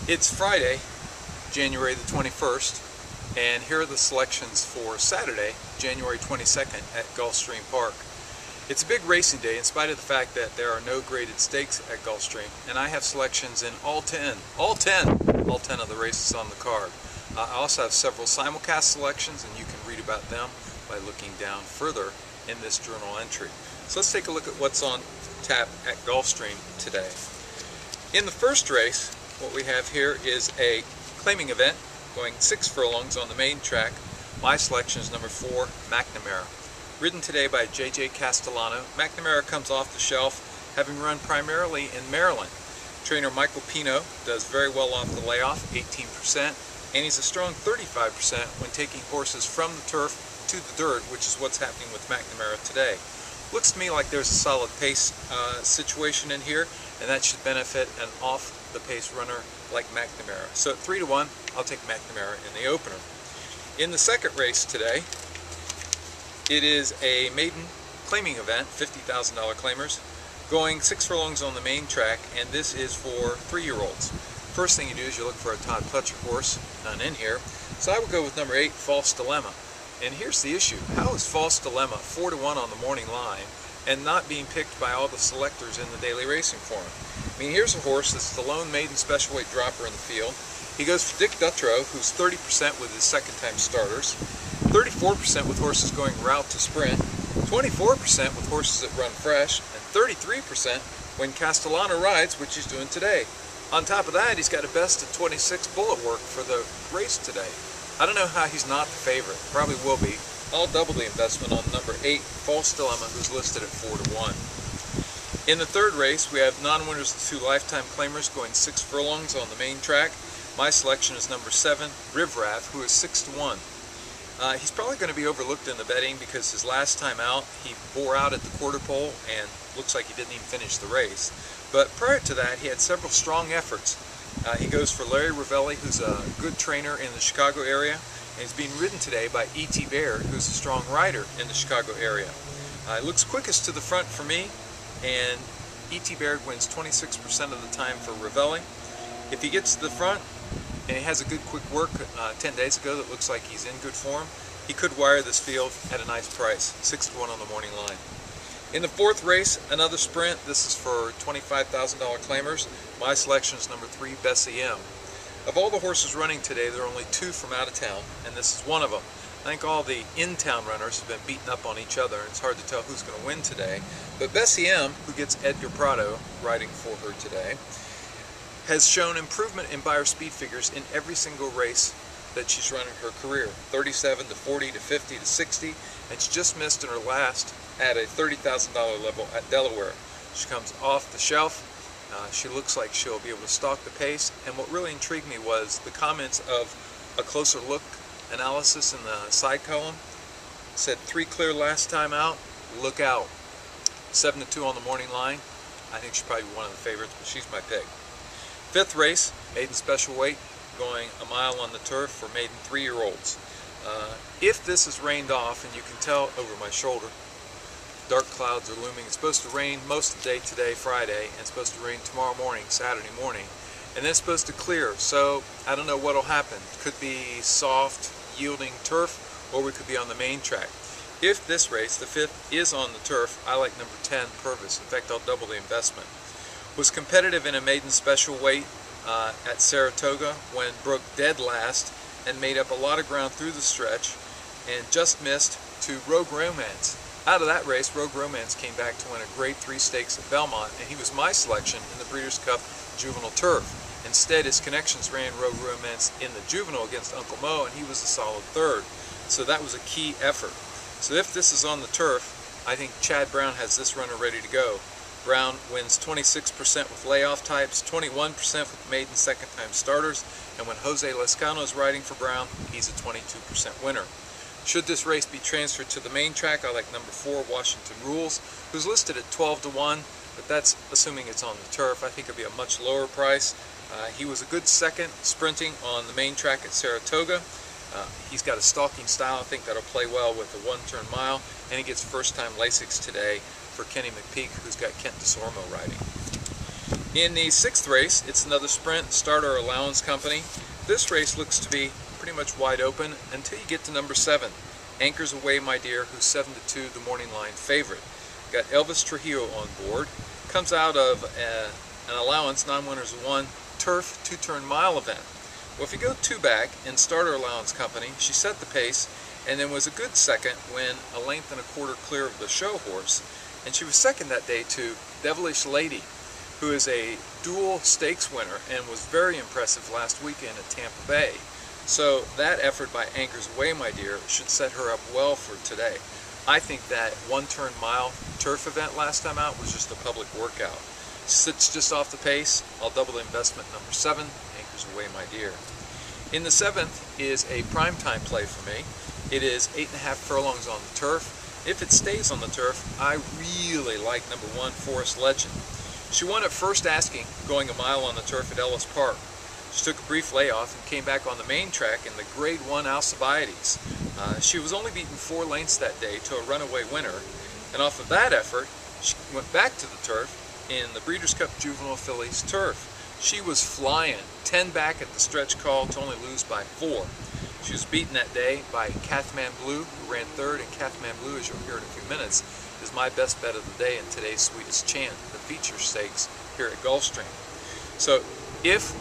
It's Friday, January the 21st, and here are the selections for Saturday, January 22nd at Gulfstream Park. It's a big racing day in spite of the fact that there are no graded stakes at Gulfstream, and I have selections in all 10 of the races on the card. I also have several simulcast selections, and you can read about them by looking down further in this journal entry. So let's take a look at what's on tap at Gulfstream today. In the first race, what we have here is a claiming event going 6 furlongs on the main track. My selection is number 4, McNamara. Ridden today by J.J. Castellano, McNamara comes off the shelf having run primarily in Maryland. Trainer Michael Pino does very well off the layoff, 18%, and he's a strong 35% when taking horses from the turf to the dirt, which is what's happening with McNamara today. Looks to me like there's a solid pace situation in here, and that should benefit an off-the-pace runner like McNamara. So at 3-1, I'll take McNamara in the opener. In the second race today, it is a maiden claiming event, $50,000 claimers, going 6 furlongs on the main track, and this is for 3-year-olds. First thing you do is you look for a Todd Pletcher horse, none in here, so I would go with number 8, False Dilemma. And here's the issue: how is False Dilemma 4-1 on the morning line and not being picked by all the selectors in the daily racing forum? I mean, here's a horse that's the lone maiden special weight dropper in the field. He goes for Dick Dutrow, who's 30% with his second-time starters, 34% with horses going route to sprint, 24% with horses that run fresh, and 33% when Castellano rides, which he's doing today. On top of that, he's got a best of 26 bullet work for the race today. I don't know how he's not the favorite. Probably will be. I'll double the investment on number 8, False Dilemma, who's listed at 4-1. In the third race, we have non-winners of 2 lifetime claimers going 6 furlongs on the main track. My selection is number 7, Rivrath, who is 6-1. He's probably going to be overlooked in the betting because his last time out, he bore out at the quarter pole and looks like he didn't even finish the race. But prior to that, he had several strong efforts. He goes for Larry Ravelli, who's a good trainer in the Chicago area, and he's being ridden today by E.T. Baird, who's a strong rider in the Chicago area. It looks quickest to the front for me, and E.T. Baird wins 26% of the time for Ravelli. If he gets to the front, and he has a good quick work 10 days ago that looks like he's in good form, he could wire this field at a nice price, 6-1 on the morning line. In the fourth race, another sprint. This is for $25,000 claimers. My selection is number 3, Bessie M. Of all the horses running today, there are only 2 from out of town, and this is one of them. I think all the in-town runners have been beaten up on each other, and it's hard to tell who's going to win today. But Bessie M, who gets Edgar Prado riding for her today, has shown improvement in buyer speed figures in every single race that she's run in her career. 37 to 40 to 50 to 60, and she just missed in her last at a $30,000 level at Delaware. She comes off the shelf. She looks like she'll be able to stalk the pace, and what really intrigued me was the comments of a closer look analysis in the side column. It said 3 clear last time out, look out. 7-2 on the morning line. I think she's probably one of the favorites, but she's my pick. Fifth race, maiden special weight, going a mile on the turf for maiden 3-year-olds. If this is rained off, and you can tell over my shoulder, dark clouds are looming. It's supposed to rain most of the day today, Friday, and it's supposed to rain tomorrow morning, Saturday morning, and then it's supposed to clear. So I don't know what will happen. Could be soft, yielding turf, or we could be on the main track. If this race, the 5th, is on the turf, I like number 10, Purvis. In fact, I'll double the investment. Was competitive in a maiden special weight at Saratoga when broke dead last and made up a lot of ground through the stretch and just missed to Rogue Romance. Out of that race, Rogue Romance came back to win a grade 3 stakes at Belmont, and he was my selection in the Breeders' Cup Juvenile Turf. Instead, his connections ran Rogue Romance in the Juvenile against Uncle Mo, and he was a solid 3rd. So that was a key effort. So if this is on the turf, I think Chad Brown has this runner ready to go. Brown wins 26% with layoff types, 21% with maiden second-time starters, and when Jose Lescano is riding for Brown, he's a 22% winner. Should this race be transferred to the main track, I like number 4, Washington Rules, who's listed at 12-1, but that's assuming it's on the turf. I think it'll be a much lower price. He was a good second sprinting on the main track at Saratoga. He's got a stalking style. I think that'll play well with the 1-turn mile, and he gets first-time Lasix today for Kenny McPeak, who's got Kent DeSormo riding. In the 6th race, it's another sprint, Starter Allowance Company. This race looks to be pretty much wide open until you get to number 7, Anchors Away My Dear, who's 7-2 the morning line favorite. Got Elvis Trujillo on board. Comes out of an allowance, 9 winners of 1, turf 2-turn mile event. Well, if you go 2 back in Starter Allowance Company, she set the pace and then was a good second when a length and a quarter clear of the show horse. And she was second that day to Devilish Lady, who is a dual stakes winner and was very impressive last weekend at Tampa Bay. So that effort by Anchors Away My Dear should set her up well for today. I think that 1-turn mile turf event last time out was just a public workout. Sits just off the pace. I'll double the investment, number 7, Anchors Away My Dear. In the 7th is a primetime play for me. It is 8.5 furlongs on the turf. If it stays on the turf, I really like number 1, Forest Legend. She won at first asking, going a mile on the turf at Ellis Park. She took a brief layoff and came back on the main track in the Grade 1 Alcibiades. She was only beaten 4 lengths that day to a runaway winner, and off of that effort, she went back to the turf in the Breeders' Cup Juvenile Fillies turf. She was flying, 10 back at the stretch call to only lose by 4. She was beaten that day by Cathman Blue, who ran 3rd, and Cathman Blue, as you'll hear in a few minutes, is my best bet of the day in today's Sweetest Chant, the feature stakes here at Gulfstream. So if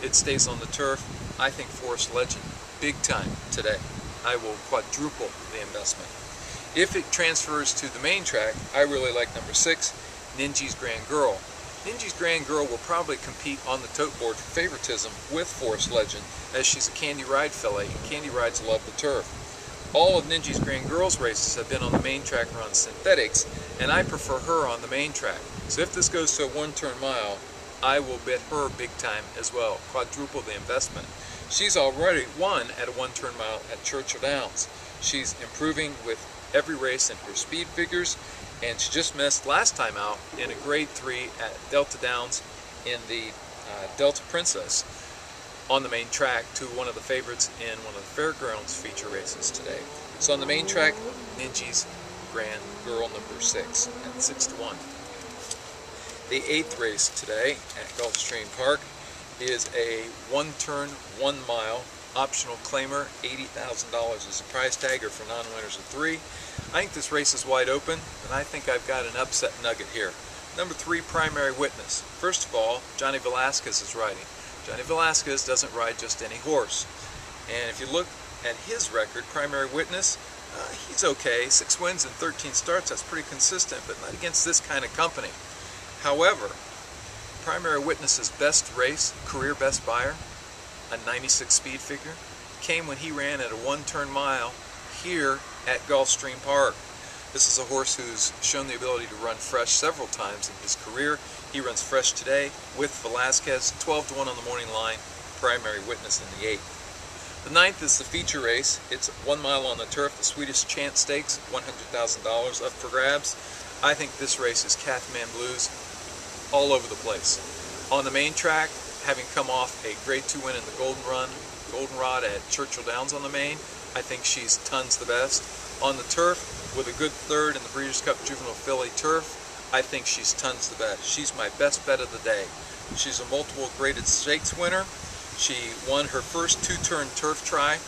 it stays on the turf, I think Forest Legend, big time today. I will quadruple the investment. If it transfers to the main track, I really like number 6, Ninji's Grand Girl. Ninji's Grand Girl will probably compete on the tote board for favoritism with Forest Legend, as she's a Candy Ride filly, and Candy Rides love the turf. All of Ninji's Grand Girl's races have been on the main track or on synthetics, and I prefer her on the main track. So if this goes to a 1-turn mile, I will bet her big time as well, quadruple the investment. She's already won at a 1-turn mile at Churchill Downs. She's improving with every race in her speed figures, and she just missed last time out in a Grade 3 at Delta Downs in the Delta Princess on the main track to one of the favorites in one of the Fairgrounds feature races today. So on the main track, Ninji's Grand Girl number 6 at 6-1. The 8th race today at Gulfstream Park is a 1-turn, 1-mile optional claimer, $80,000 as a prize tagger for non-winners of 3. I think this race is wide open, and I think I've got an upset nugget here. Number 3, Primary Witness. First of all, Johnny Velazquez is riding. Johnny Velazquez doesn't ride just any horse. And if you look at his record, Primary Witness, he's okay. 6 wins and 13 starts, that's pretty consistent, but not against this kind of company. However, Primary Witness's best race, career best buyer, a 96 speed figure, came when he ran at a 1-turn mile here at Gulfstream Park. This is a horse who's shown the ability to run fresh several times in his career. He runs fresh today with Velazquez, 12-1 on the morning line, Primary Witness in the 8th. The 9th is the feature race. It's 1 mile on the turf, the Sweetest Chant Stakes, $100,000 up for grabs. I think this race is Cathman Blues all over the place. On the main track, having come off a Grade 2 win in the Goldenrod at Churchill Downs on the main, I think she's tons the best. On the turf, with a good 3rd in the Breeders' Cup Juvenile Filly turf, I think she's tons the best. She's my best bet of the day. She's a multiple graded stakes winner. She won her first 2-turn turf try,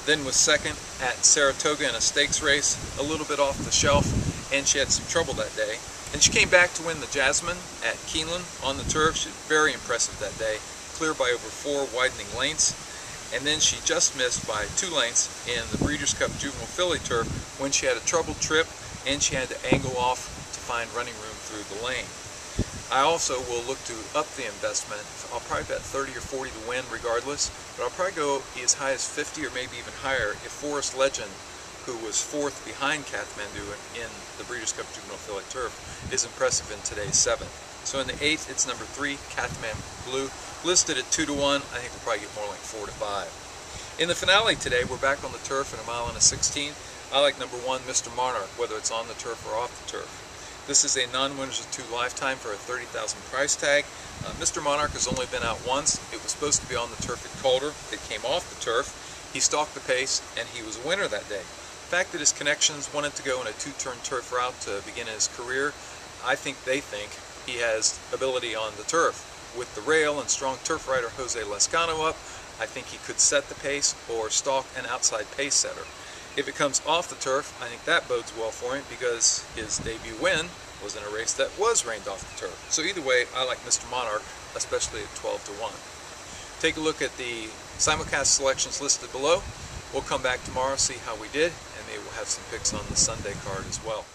then was second at Saratoga in a stakes race, a little bit off the shelf, and she had some trouble that day. And she came back to win the Jasmine at Keeneland on the turf. She was very impressive that day, clear by over 4 widening lengths. And then she just missed by 2 lengths in the Breeders' Cup Juvenile Filly turf when she had a troubled trip and she had to angle off to find running room through the lane. I also will look to up the investment. I'll probably bet 30 or 40 to win regardless, but I'll probably go as high as 50 or maybe even higher if Forest Legend, who was 4th behind Kathmandu in the Breeders' Cup Juvenile Filly turf, is impressive in today's 7th. So in the 8th, it's number 3, Cathman Blue, listed at 2-1. I think we'll probably get more like 4-5. In the finale today, we're back on the turf in a mile and a 16. I like number 1, Mr. Monarch, whether it's on the turf or off the turf. This is a non-winners of 2 lifetime for a $30,000 price tag. Mr. Monarch has only been out once. It was supposed to be on the turf at Calder. It came off the turf. He stalked the pace, and he was a winner that day. The fact that his connections wanted to go in a 2-turn turf route to begin his career, I think they think he has ability on the turf. With the rail and strong turf rider Jose Lezcano up, I think he could set the pace or stalk an outside pace setter. If it comes off the turf, I think that bodes well for him because his debut win was in a race that was reined off the turf. So either way, I like Mr. Monarch, especially at 12-1. Take a look at the simulcast selections listed below. We'll come back tomorrow, see how we did, and maybe we'll have some picks on the Sunday card as well.